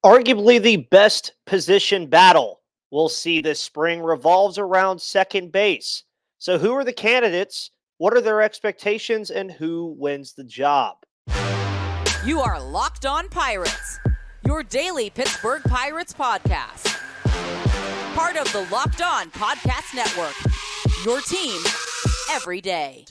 Arguably the best position battle we'll see this spring revolves around second base. So, who are the candidates? What are their expectations? And who wins the job? You are Locked On Pirates, your daily Pittsburgh Pirates podcast. Part of the Locked On Podcast Network, your team every day.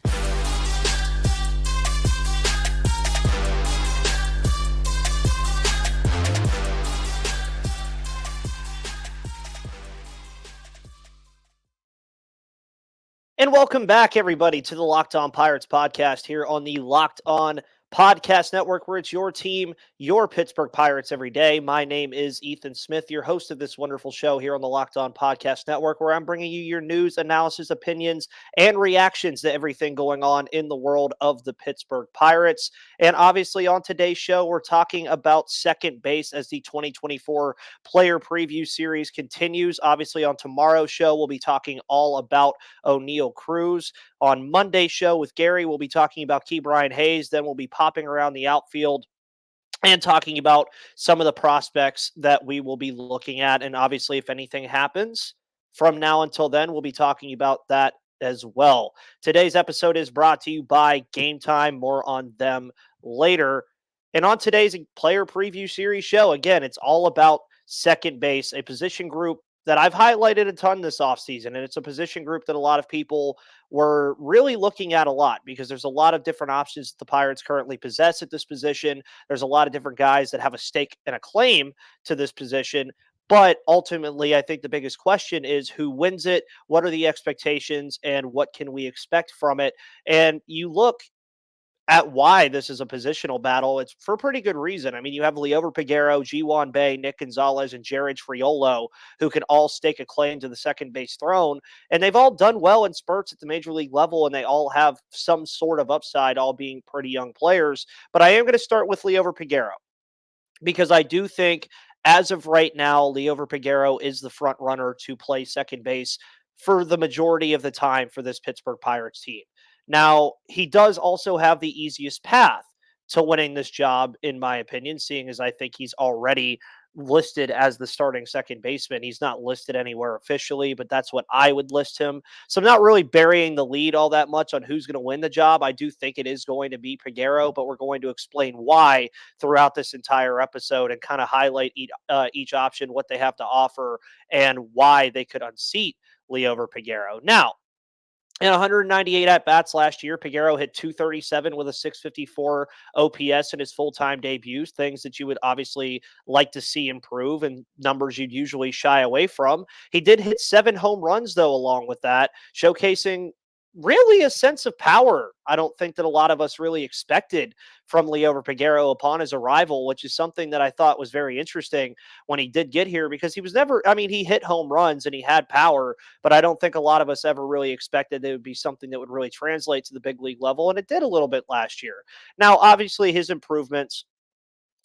And welcome back, everybody, to the Locked On Pirates podcast here on the Locked On Podcast Network, where it's your team, your Pittsburgh Pirates every day. My name is Ethan Smith, your host of this wonderful show here on the Locked On Podcast Network, where I'm bringing you your news, analysis, opinions, and reactions to everything going on in the world of the Pittsburgh Pirates. And obviously, on today's show, we're talking about second base as the 2024 player preview series continues. Obviously, on tomorrow's show, we'll be talking all about O'Neal Cruz. On Monday's show with Gary, we'll be talking about Ke'Bryan Hayes. Then we'll be popping around the outfield and talking about some of the prospects that we will be looking at. And obviously, if anything happens from now until then, we'll be talking about that as well. Today's episode is brought to you by Game Time. More on them later. And on today's player preview series show, again, it's all about second base, a position group that I've highlighted a ton this offseason. And it's a position group that a lot of people were really looking at a lot because there's a lot of different options that the Pirates currently possess at this position. There's a lot of different guys that have a stake and a claim to this position. But ultimately, I think the biggest question is who wins it? What are the expectations and what can we expect from it? And you look at why this is a positional battle, it's for a pretty good reason. I mean, you have Liover Peguero, Ji-hwan, Nick Gonzales, and Jared Triolo, who can all stake a claim to the second base throne. And they've all done well in spurts at the major league level, and they all have some sort of upside, all being pretty young players. But I am going to start with Liover Peguero because I do think, as of right now, Liover Peguero is the front runner to play second base for the majority of the time for this Pittsburgh Pirates team. Now, he does also have the easiest path to winning this job, in my opinion, seeing as I think he's already listed as the starting second baseman. He's not listed anywhere officially, but that's what I would list him. So I'm not really burying the lead all that much on who's going to win the job. I do think it is going to be Peguero, but we're going to explain why throughout this entire episode and kind of highlight each option, what they have to offer, and why they could unseat Liover Peguero. Now, in 198 at-bats last year, Peguero hit 237 with a 654 OPS in his full-time debuts, things that you would obviously like to see improve and numbers you'd usually shy away from. He did hit 7 home runs, though, along with that, showcasing really a sense of power I don't think that a lot of us really expected from Liover Peguero upon his arrival, which is something that I thought was very interesting when he did get here because he was never, I mean, he hit home runs and he had power, but I don't think a lot of us ever really expected it would be something that would really translate to the big league level, and it did a little bit last year. Now, obviously, his improvements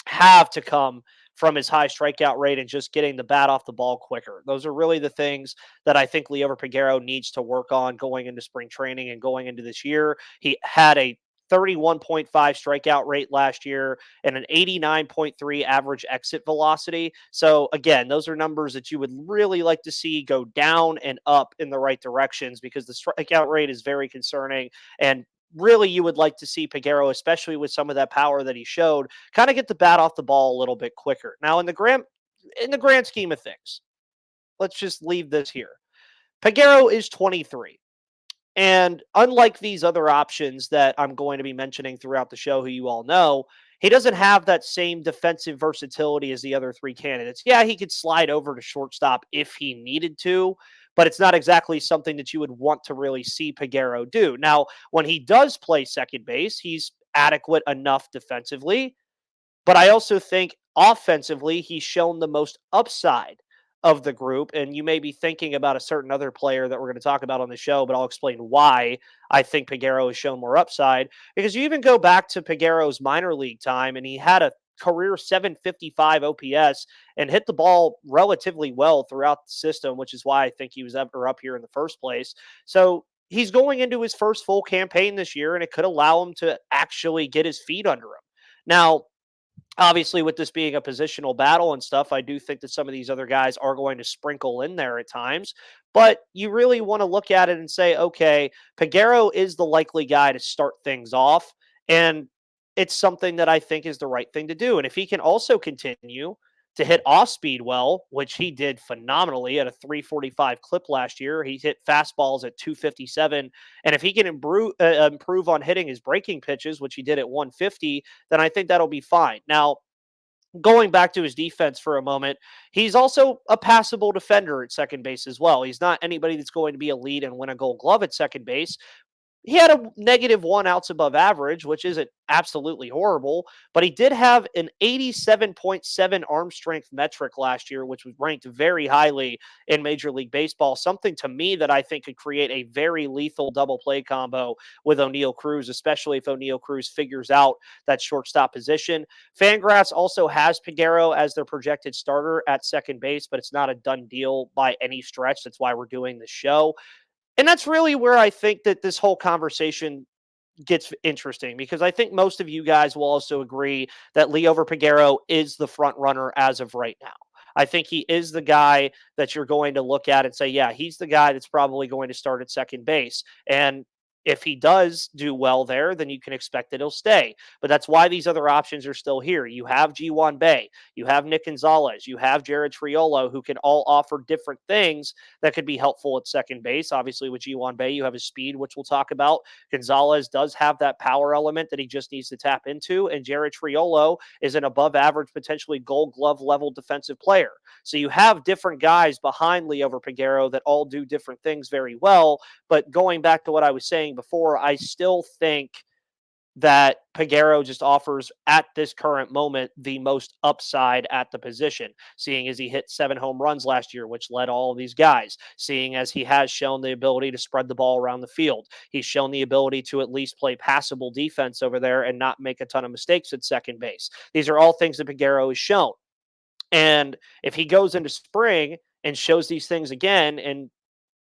have to come from his high strikeout rate and just getting the bat off the ball quicker. Those are really the things that I think Liover Peguero needs to work on going into spring training and going into this year. He had a 31.5 strikeout rate last year and an 89.3 average exit velocity. So again, those are numbers that you would really like to see go down and up in the right directions because the strikeout rate is very concerning, and really you would like to see Peguero, especially with some of that power that he showed, kind of get the bat off the ball a little bit quicker. Now, in the grand scheme of things, let's just leave this here. Peguero is 23. And unlike these other options that I'm going to be mentioning throughout the show, who you all know, he doesn't have that same defensive versatility as the other three candidates. Yeah, he could slide over to shortstop if he needed to, but it's not exactly something that you would want to really see Peguero do. Now, when he does play second base, he's adequate enough defensively, but I also think offensively, he's shown the most upside of the group. And you may be thinking about a certain other player that we're going to talk about on the show, but I'll explain why I think Peguero has shown more upside. Because you even go back to Peguero's minor league time, and he had a career 755 OPS and hit the ball relatively well throughout the system, which is why I think he was ever up here in the first place. So he's going into his first full campaign this year, and it could allow him to actually get his feet under him. Now, Obviously, with this being a positional battle and stuff, I do think that some of these other guys are going to sprinkle in there at times. But you really want to look at it and say, okay, Peguero is the likely guy to start things off. And it's something that I think is the right thing to do. And if he can also continue to hit off speed well, which he did phenomenally at a 345 clip last year, he hit fastballs at 257. And if he can improve on hitting his breaking pitches, which he did at 150, then I think that'll be fine. Now, going back to his defense for a moment, he's also a passable defender at second base as well. He's not anybody that's going to be a lead and win a gold glove at second base. He had a negative 1 outs above average, which isn't absolutely horrible, but he did have an 87.7 arm strength metric last year, which was ranked very highly in Major League Baseball. Something to me that I think could create a very lethal double play combo with O'Neal Cruz, especially if O'Neal Cruz figures out that shortstop position. Fangraphs also has Peguero as their projected starter at second base, but it's not a done deal by any stretch. That's why we're doing the show. And that's really where I think that this whole conversation gets interesting, because I think most of you guys will also agree that Liover Peguero is the front runner as of right now. I think he is the guy that you're going to look at and say, yeah, he's the guy that's probably going to start at second base. And if he does do well there, then you can expect that he'll stay. But that's why these other options are still here. You have Ji-hwan, you have Nick Gonzales, you have Jared Triolo, who can all offer different things that could be helpful at second base. Obviously, with Ji-hwan, you have his speed, which we'll talk about. Gonzales does have that power element that he just needs to tap into. And Jared Triolo is an above average, potentially gold glove level defensive player. So you have different guys behind Liover Peguero that all do different things very well. But going back to what I was saying before, I still think that Peguero just offers at this current moment the most upside at the position, seeing as he hit 7 home runs last year, which led all of these guys, seeing as he has shown the ability to spread the ball around the field. He's shown the ability to at least play passable defense over there and not make a ton of mistakes at second base. These are all things that Peguero has shown. And if he goes into spring and shows these things again and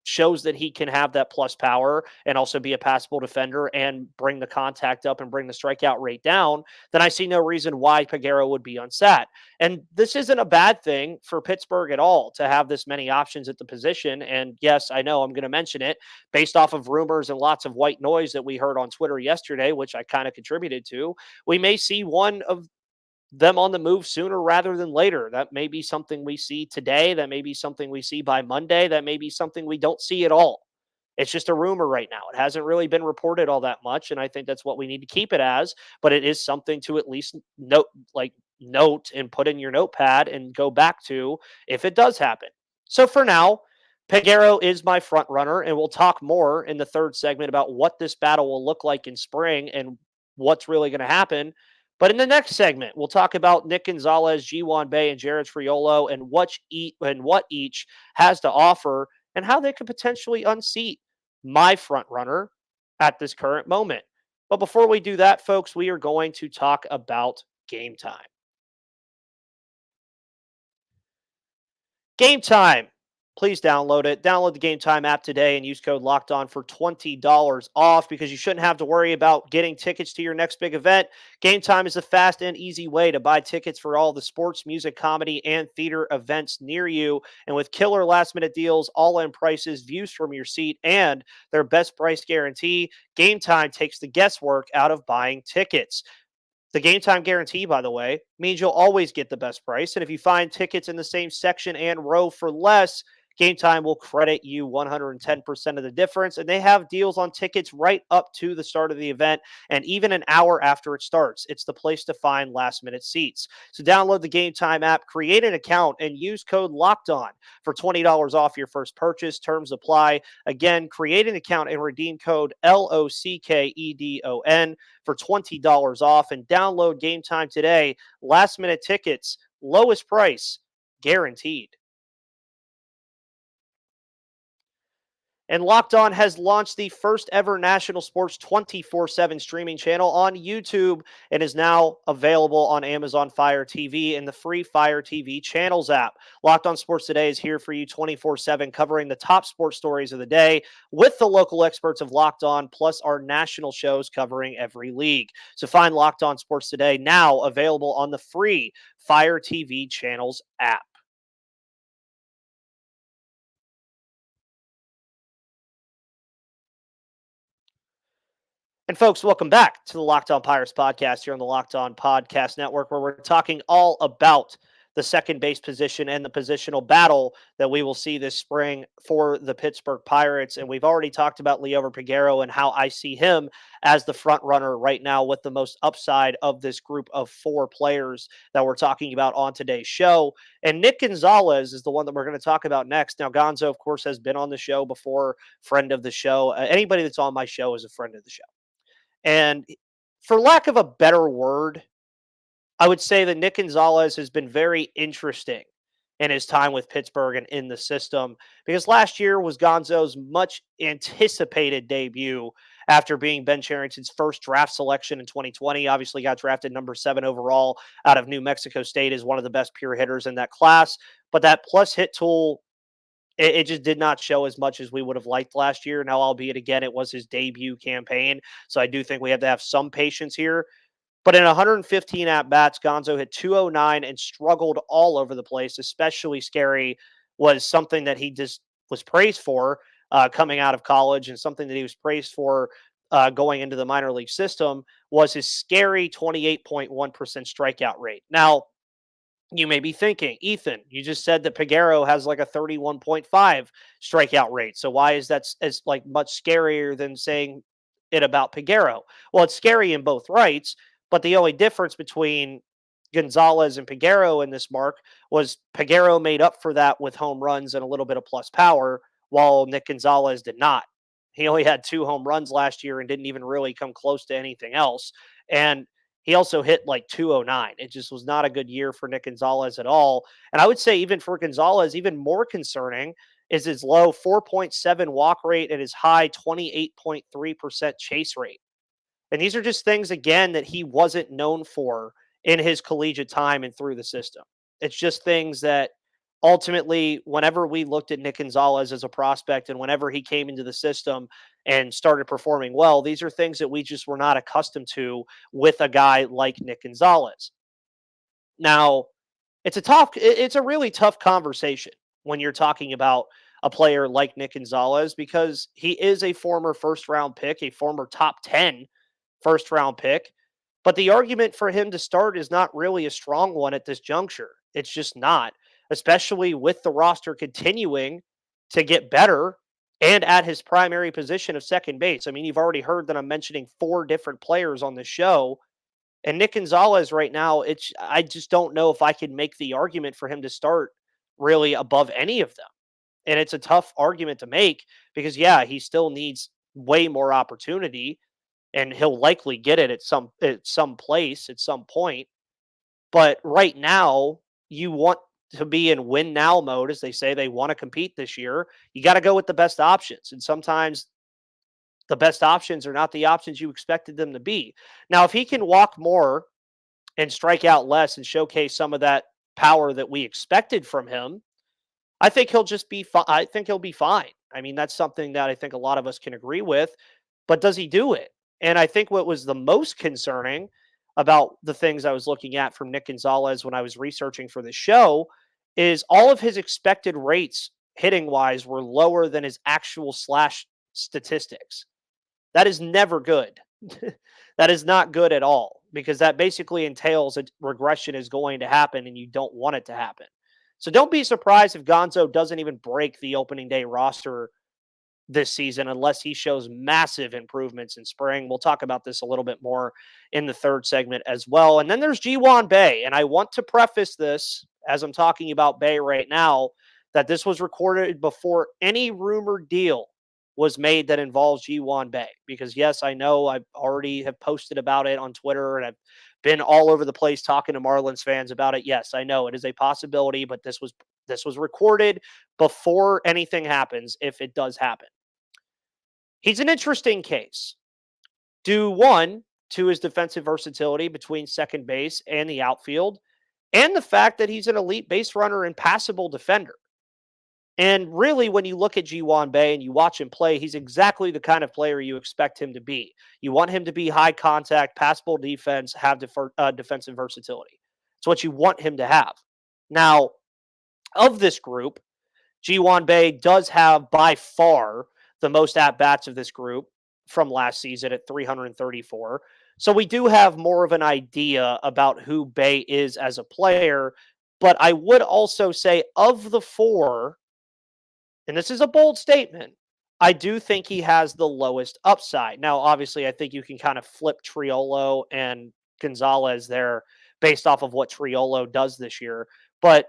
shows that he can have that plus power and also be a passable defender and bring the contact up and bring the strikeout rate down, then I see no reason why Peguero would be unsat. And this isn't a bad thing for Pittsburgh at all to have this many options at the position. And yes, I know I'm going to mention it based off of rumors and lots of white noise that we heard on Twitter yesterday, which I kind of contributed to. We may see one of them on the move sooner rather than later. That may be something we see today. That may be something we see by Monday. That may be something we don't see at all. It's just a rumor right now. It hasn't really been reported all that much, and I think that's what we need to keep it as. But it is something to at least note and put in your notepad and go back to if it does happen. So for now, Peguero is my front runner, and we'll talk more in the third segment about what this battle will look like in spring and what's really going to happen. But in the next segment, we'll talk about Nick Gonzales, Ji-hwan, and Jared Triolo and what each has to offer and how they could potentially unseat my front runner at this current moment. But before we do that, folks, we are going to talk about Game Time. Game Time. Please download it. Download the Game Time app today and use code LOCKEDON for $20 off, because you shouldn't have to worry about getting tickets to your next big event. Game Time is a fast and easy way to buy tickets for all the sports, music, comedy, and theater events near you. And with killer last-minute deals, all-in prices, views from your seat, and their best price guarantee, Game Time takes the guesswork out of buying tickets. The Game Time guarantee, by the way, means you'll always get the best price. And if you find tickets in the same section and row for less, Game Time will credit you 110% of the difference. And they have deals on tickets right up to the start of the event and even an hour after it starts. It's the place to find last-minute seats. So download the Game Time app, create an account, and use code LOCKEDON for $20 off your first purchase. Terms apply. Again, create an account and redeem code LOCKEDON for $20 off, and download Game Time today. Last-minute tickets, lowest price, guaranteed. And Locked On has launched the first ever national sports 24/7 streaming channel on YouTube and is now available on Amazon Fire TV and the free Fire TV channels app. Locked On Sports Today is here for you 24/7, covering the top sports stories of the day with the local experts of Locked On, plus our national shows covering every league. So find Locked On Sports Today now available on the free Fire TV channels app. And folks, welcome back to the Locked On Pirates podcast here on the Locked On Podcast Network, where we're talking all about the second base position and the positional battle that we will see this spring for the Pittsburgh Pirates. And we've already talked about Liover Peguero and how I see him as the front runner right now with the most upside of this group of four players that we're talking about on today's show. And Nick Gonzales is the one that we're going to talk about next. Now, Gonzo, of course, has been on the show before, friend of the show. Anybody that's on my show is a friend of the show. And for lack of a better word, I would say that Nick Gonzales has been very interesting in his time with Pittsburgh and in the system, because last year was Gonzo's much anticipated debut after being Ben Cherington's first draft selection in 2020. Obviously got drafted number 7 overall out of New Mexico State as one of the best pure hitters in that class. But that plus hit tool, it just did not show as much as we would have liked last year. Now, albeit again, it was his debut campaign. So I do think we have to have some patience here. But in 115 at-bats, Gonzo hit 209 and struggled all over the place. Especially scary was something that he just was praised for coming out of college, and something that he was praised for going into the minor league system was his scary 28.1% strikeout rate. Now, you may be thinking, Ethan, you just said that Peguero has like a 31.5 strikeout rate. So why is that as like much scarier than saying it about Peguero? Well, it's scary in both rights, but the only difference between Gonzales and Peguero in this mark was Peguero made up for that with home runs and a little bit of plus power, while Nick Gonzales did not. He only had 2 home runs last year and didn't even really come close to anything else. And he also hit like 209. It just was not a good year for Nick Gonzales at all. And I would say, even for Gonzales, even more concerning is his low 4.7 walk rate and his high 28.3% chase rate. And these are just things, again, that he wasn't known for in his collegiate time and through the system. It's just things that ultimately, whenever we looked at Nick Gonzales as a prospect and whenever he came into the system and started performing well, these are things that we just were not accustomed to with a guy like Nick Gonzales. Now, it's a really tough conversation when you're talking about a player like Nick Gonzales, because he is a former first round pick, a former top 10 first round pick. But the argument for him to start is not really a strong one at this juncture. It's just not, especially with the roster continuing to get better and at his primary position of second base. I mean, you've already heard that I'm mentioning 4 different players on the show. And Nick Gonzales right now, I just don't know if I could make the argument for him to start really above any of them. And it's a tough argument to make because, yeah, he still needs way more opportunity, and he'll likely get it at some place at some point. But right now, you want to be in win now mode, as they say. They want to compete this year. You got to go with the best options, and sometimes the best options are not the options you expected them to be. Now, if he can walk more and strike out less and showcase some of that power that we expected from him, I think he'll just be fine. I think he'll be fine. I mean, that's something that I think a lot of us can agree with. But does he do it? And I think what was the most concerning about the things I was looking at from Nick Gonzales when I was researching for the show is all of his expected rates hitting wise were lower than his actual slash statistics. That is never good. That is not good at all, because that basically entails a regression is going to happen and you don't want it to happen. So don't be surprised if Gonzo doesn't even break the opening day roster this season unless he shows massive improvements in spring. We'll talk about this a little bit more in the third segment as well. And then there's Ji-hwan Bae. And I want to preface this, as I'm talking about Bae right now, that this was recorded before any rumored deal was made that involves Ji-hwan Bae. Because yes, I know I already have posted about it on Twitter and I've been all over the place talking to Marlins fans about it. Yes, I know it is a possibility, but this was recorded before anything happens, if it does happen. He's an interesting case. Due one, to his defensive versatility between second base and the outfield, and the fact that he's an elite base runner and passable defender. And really, when you look at Ji-hwan and you watch him play, he's exactly the kind of player you expect him to be. You want him to be high contact, passable defense, have defensive versatility. It's what you want him to have. Now, of this group, Ji-hwan does have by far the most at bats of this group from last season at 334. So we do have more of an idea about who Bay is as a player. But I would also say, of the four, and this is a bold statement, I do think he has the lowest upside. Now, obviously, I think you can kind of flip Triolo and Gonzales there based off of what Triolo does this year. But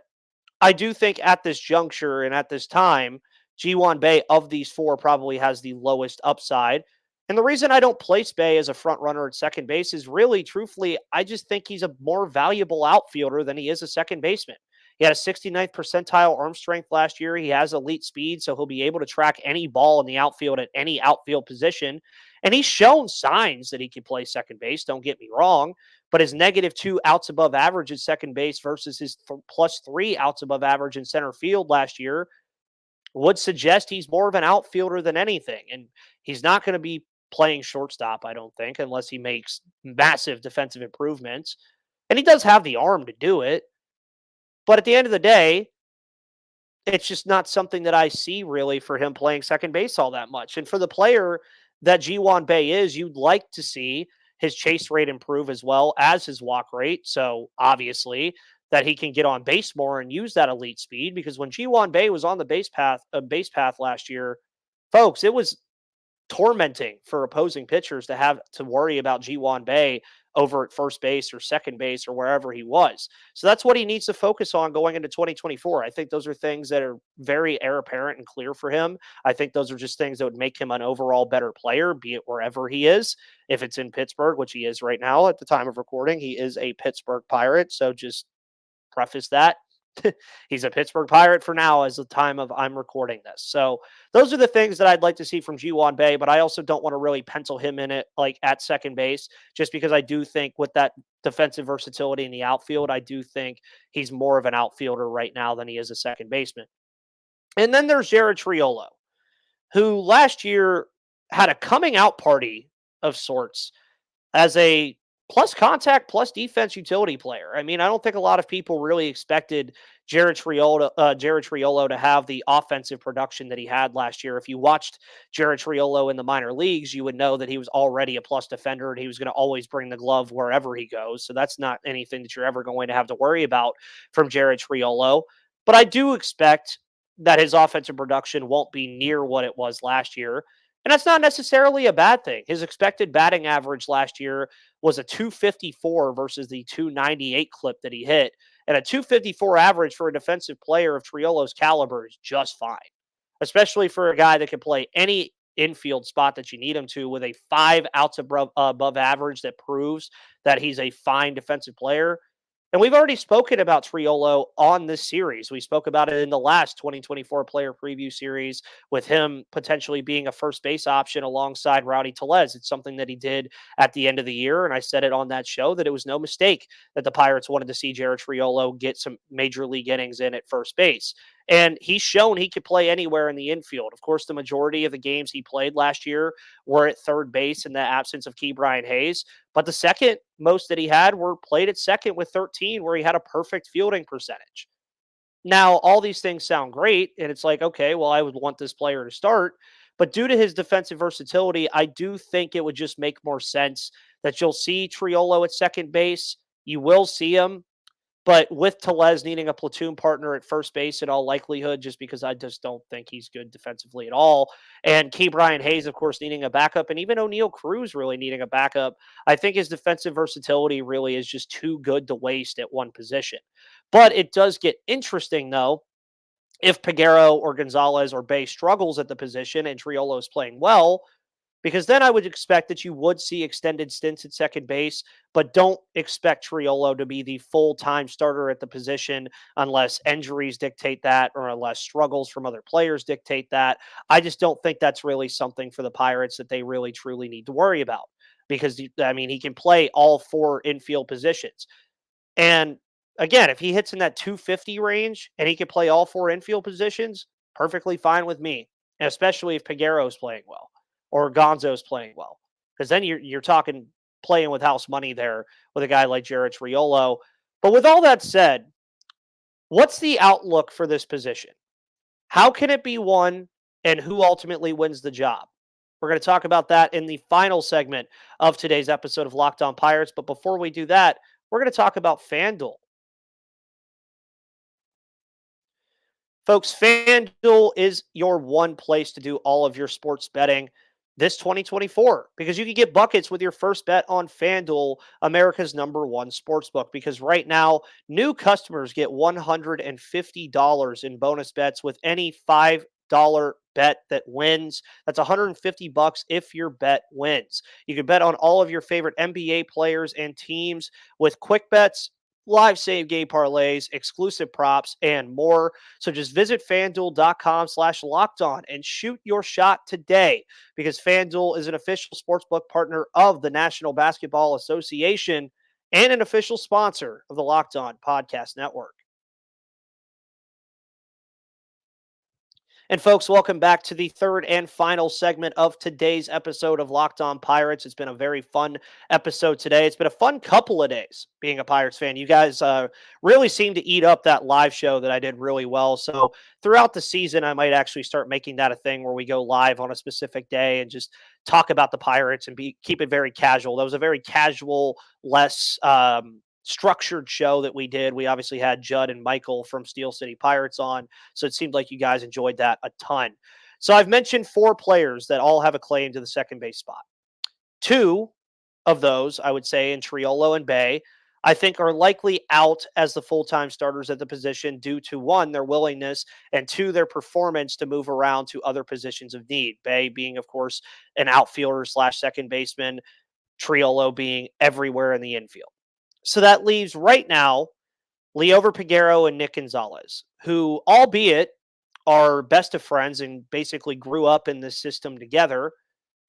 I do think at this juncture and at this time, Ji-hwan of these four probably has the lowest upside. And the reason I don't place Bay as a front runner at second base is really, truthfully, I just think he's a more valuable outfielder than he is a second baseman. He had a 69th percentile arm strength last year. He has elite speed, so he'll be able to track any ball in the outfield at any outfield position. And he's shown signs that he can play second base, don't get me wrong. But his -2 outs above average at second base versus his +3 outs above average in center field last year would suggest he's more of an outfielder than anything. And he's not going to be playing shortstop, I don't think, unless he makes massive defensive improvements. And he does have the arm to do it. But at the end of the day, it's just not something that I see really for him playing second base all that much. And for the player that Ji-hwan is, you'd like to see his chase rate improve as well as his walk rate. So obviously that he can get on base more and use that elite speed, because when Ji-hwan was on the base path last year, folks, it was tormenting for opposing pitchers to have to worry about Ji-hwan over at first base or second base or wherever he was. So that's what he needs to focus on going into 2024. I think those are things that are very air apparent and clear for him. I think those are just things that would make him an overall better player, be it wherever he is. If it's in Pittsburgh, which he is right now at the time of recording, he is a Pittsburgh Pirate. So just preface that. He's a Pittsburgh Pirate for now as the time of I'm recording this. So those are the things that I'd like to see from Ji-hwan but I also don't want to really pencil him in it like at second base, just because I do think with that defensive versatility in the outfield, I do think he's more of an outfielder right now than he is a second baseman. And then there's Jared Triolo, who last year had a coming out party of sorts as a plus contact, plus defense utility player. I mean, I don't think a lot of people really expected Jared Triolo to have the offensive production that he had last year. If you watched Jared Triolo in the minor leagues, you would know that he was already a plus defender and he was going to always bring the glove wherever he goes. So that's not anything that you're ever going to have to worry about from Jared Triolo. But I do expect that his offensive production won't be near what it was last year. And that's not necessarily a bad thing. His expected batting average last year was a 254 versus the 298 clip that he hit. And a 254 average for a defensive player of Triolo's caliber is just fine, especially for a guy that can play any infield spot that you need him to, with a 5 outs above average that proves that he's a fine defensive player. And we've already spoken about Triolo on this series. We spoke about it in the last 2024 player preview series with him potentially being a first base option alongside Rowdy Tellez. It's something that he did at the end of the year. And I said it on that show that it was no mistake that the Pirates wanted to see Jared Triolo get some major league innings in at first base. And he's shown he could play anywhere in the infield. Of course, the majority of the games he played last year were at third base in the absence of Ke'Bryan Hayes. But the second most that he had were played at second with 13, where he had a perfect fielding percentage. Now, all these things sound great, and it's like, okay, well, I would want this player to start. But due to his defensive versatility, I do think it would just make more sense that you'll see Triolo at second base. You will see him. But with Tellez needing a platoon partner at first base in all likelihood, just because I just don't think he's good defensively at all, and Ke'Bryan Hayes, of course, needing a backup, and even O'Neal Cruz really needing a backup, I think his defensive versatility really is just too good to waste at one position. But it does get interesting, though, if Peguero or Gonzales or Bay struggles at the position and Triolo is playing well. Because then I would expect that you would see extended stints at second base, but don't expect Triolo to be the full-time starter at the position unless injuries dictate that or unless struggles from other players dictate that. I just don't think that's really something for the Pirates that they really truly need to worry about because, I mean, he can play all four infield positions. And again, if he hits in that 250 range and he can play all four infield positions, perfectly fine with me, and especially if Peguero's playing well or Gonzo's playing well, because then you're talking playing with house money there with a guy like Jared Triolo. But with all that said, what's the outlook for this position? How can it be won, and who ultimately wins the job? We're going to talk about that in the final segment of today's episode of Locked On Pirates. But before we do that, we're going to talk about FanDuel. Folks, FanDuel is your one place to do all of your sports betting this 2024 because you can get buckets with your first bet on FanDuel, America's #1 sportsbook. Because right now, new customers get $150 in bonus bets with any $5 bet that wins. That's $150 if your bet wins. You can bet on all of your favorite NBA players and teams with quick bets, live save game parlays, exclusive props, and more. So just visit fanduel.com/locked on and shoot your shot today because FanDuel is an official sportsbook partner of the National Basketball Association and an official sponsor of the Locked On Podcast Network. And folks, welcome back to the third and final segment of today's episode of Locked On Pirates. It's been a very fun episode today. It's been a fun couple of days being a Pirates fan. You guys really seem to eat up that live show that I did really well. So throughout the season, I might actually start making that a thing where we go live on a specific day and just talk about the Pirates and keep it very casual. That was a very casual, less structured show that we did. We obviously had Judd and Michael from Steel City Pirates on, so it seemed like you guys enjoyed that a ton. So I've mentioned 4 players that all have a claim to the second base spot. 2 of those, I would say, in Triolo and Bay, I think are likely out as the full-time starters at the position due to 1, their willingness, and 2, their performance to move around to other positions of need. Bay being, of course, an outfielder / second baseman, Triolo being everywhere in the infield. So that leaves right now Liover Peguero and Nick Gonzales, who, albeit are best of friends and basically grew up in this system together,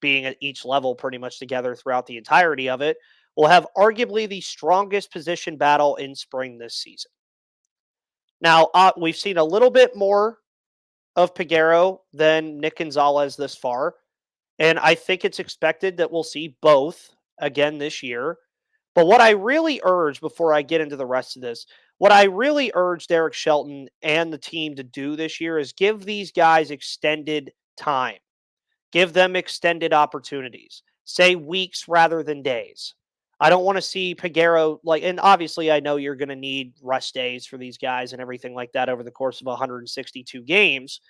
being at each level pretty much together throughout the entirety of it, will have arguably the strongest position battle in spring this season. Now, we've seen a little bit more of Peguero than Nick Gonzales this far, and I think it's expected that we'll see both again this year. But what I really urge before I get into the rest of this, what I really urge Derek Shelton and the team to do this year is give these guys extended time. Give them extended opportunities. Say weeks rather than days. I don't want to see Peguero and obviously I know you're going to need rest days for these guys and everything like that over the course of 162 games.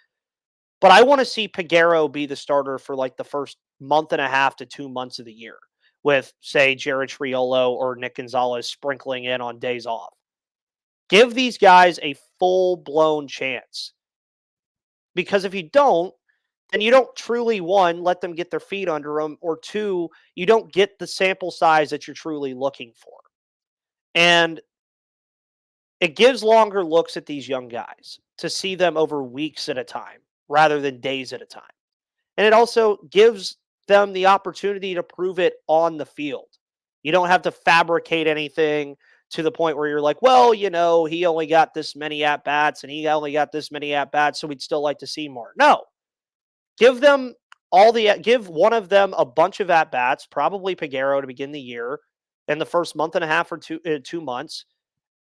But I want to see Peguero be the starter for the first month and a half to 2 months of the year, with, say, Jared Triolo or Nick Gonzales sprinkling in on days off. Give these guys a full-blown chance. Because if you don't, then you don't truly, 1, let them get their feet under them, or 2, you don't get the sample size that you're truly looking for. And it gives longer looks at these young guys to see them over weeks at a time rather than days at a time. And it also gives them the opportunity to prove it on the field. You don't have to fabricate anything to the point where you're like, well, he only got this many at-bats and he only got this many at-bats, so we'd still like to see more. No. Give one of them a bunch of at-bats, probably Peguero to begin the year, in the first month and a half or 2 months,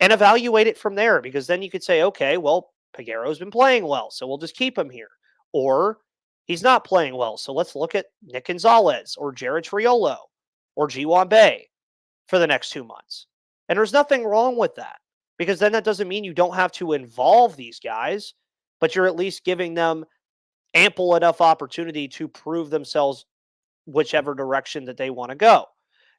and evaluate it from there, because then you could say, okay, well, Peguero's been playing well, so we'll just keep him here. Or he's not playing well, so let's look at Nick Gonzales or Jared Triolo or Ji-hwan for the next 2 months. And there's nothing wrong with that, because then that doesn't mean you don't have to involve these guys, but you're at least giving them ample enough opportunity to prove themselves whichever direction that they want to go.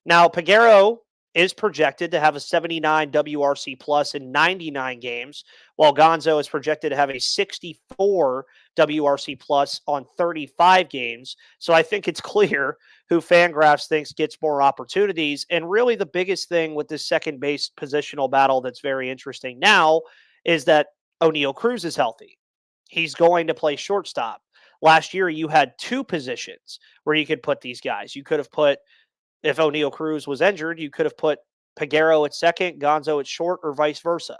Now, Peguero is projected to have a 79 WRC plus in 99 games, while Gonzo is projected to have a 64 WRC plus on 35 games. So I think it's clear who Fangraphs thinks gets more opportunities. And really the biggest thing with this second base positional battle that's very interesting now is that O'Neal Cruz is healthy. He's going to play shortstop. Last year, you had two positions where you could put these guys. You could have put, if O'Neal Cruz was injured, you could have put Peguero at second, Gonzo at short, or vice versa.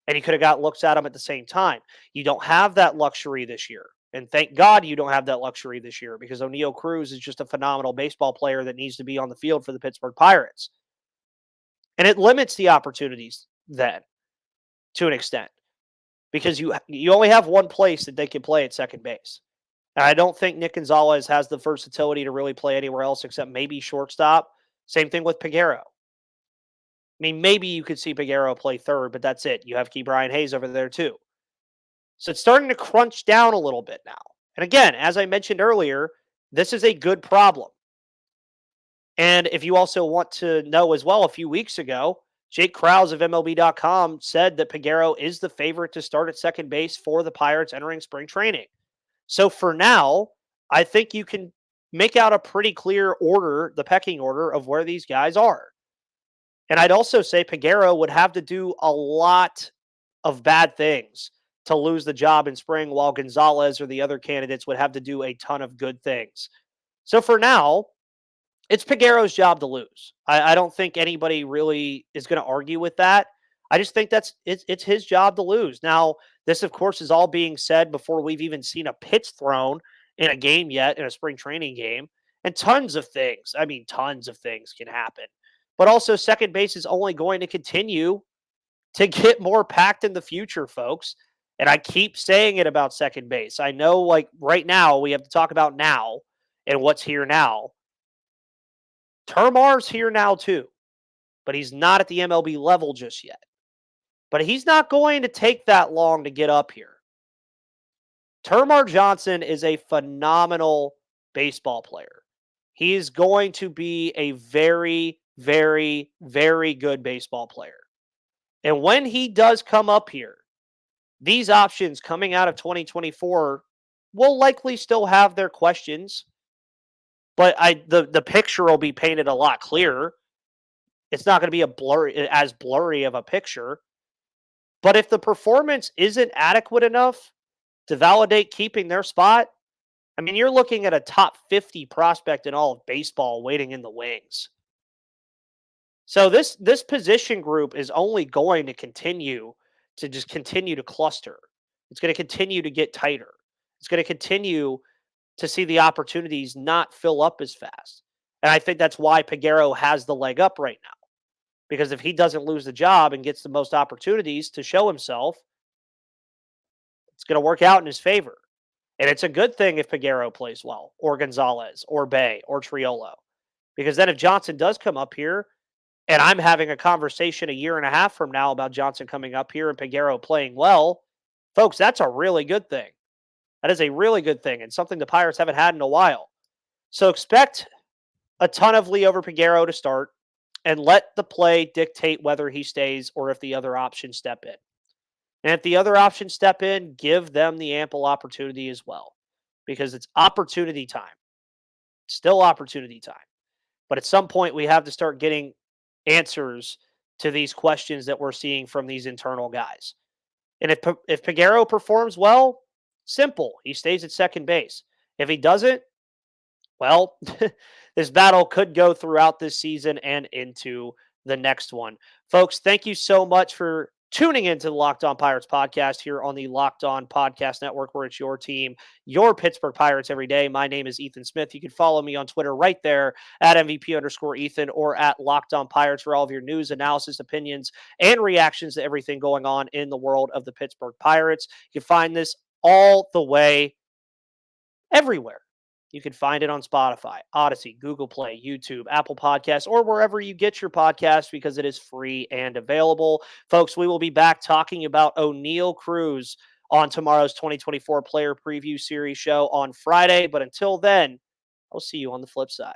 And you could have got looks at them at the same time. You don't have that luxury this year. And thank God you don't have that luxury this year, because O'Neal Cruz is just a phenomenal baseball player that needs to be on the field for the Pittsburgh Pirates. And it limits the opportunities then to an extent, because you only have one place that they can play at second base. And I don't think Nick Gonzales has the versatility to really play anywhere else except maybe shortstop. Same thing with Peguero. I mean, maybe you could see Peguero play third, but that's it. You have Key Brian Hayes over there too. So it's starting to crunch down a little bit now. And again, as I mentioned earlier, this is a good problem. And if you also want to know as well, a few weeks ago, Jake Krause of MLB.com said that Peguero is the favorite to start at second base for the Pirates entering spring training. So for now, I think you can make out a pretty clear order, the pecking order of where these guys are. And I'd also say Peguero would have to do a lot of bad things to lose the job in spring, while Gonzales or the other candidates would have to do a ton of good things. So for now, it's Peguero's job to lose. I don't think anybody really is going to argue with that. I just think it's his job to lose. Now, this, of course, is all being said before we've even seen a pitch thrown in a game yet, in a spring training game. And tons of things can happen. But also, second base is only going to continue to get more packed in the future, folks. And I keep saying it about second base. I know, like, right now, we have to talk about now and what's here now. Termar's here now too, but he's not at the MLB level just yet. But he's not going to take that long to get up here. Termar Johnson is a phenomenal baseball player. He is going to be a very, very, very good baseball player. And when he does come up here, these options coming out of 2024 will likely still have their questions. But the picture will be painted a lot clearer. It's not going to be as blurry of a picture. But if the performance isn't adequate enough to validate keeping their spot, I mean, you're looking at a top 50 prospect in all of baseball waiting in the wings. So this position group is only going to continue to cluster. It's going to continue to get tighter. It's going to continue to see the opportunities not fill up as fast. And I think that's why Peguero has the leg up right now. Because if he doesn't lose the job and gets the most opportunities to show himself, it's going to work out in his favor. And it's a good thing if Peguero plays well, or Gonzales, or Bay, or Triolo. Because then if Johnson does come up here, and I'm having a conversation a year and a half from now about Johnson coming up here and Peguero playing well, folks, that's a really good thing. That is a really good thing, and something the Pirates haven't had in a while. So expect a ton of Liover Peguero to start, and let the play dictate whether he stays or if the other options step in. And if the other options step in, give them the ample opportunity as well, because it's opportunity time. Still opportunity time. But at some point, we have to start getting answers to these questions that we're seeing from these internal guys. And if Peguero performs well, simple. He stays at second base. If he doesn't, well, this battle could go throughout this season and into the next one. Folks, thank you so much for tuning into the Locked On Pirates podcast here on the Locked On Podcast Network, where it's your team, your Pittsburgh Pirates every day. My name is Ethan Smith. You can follow me on Twitter right there at MVP_Ethan or at Locked On Pirates for all of your news, analysis, opinions, and reactions to everything going on in the world of the Pittsburgh Pirates. You can find this all the way everywhere. You can find it on Spotify, Odyssey, Google Play, YouTube, Apple Podcasts, or wherever you get your podcasts, because it is free and available. Folks, we will be back talking about O'Neal Cruz on tomorrow's 2024 Player Preview Series show on Friday. But until then, I'll see you on the flip side.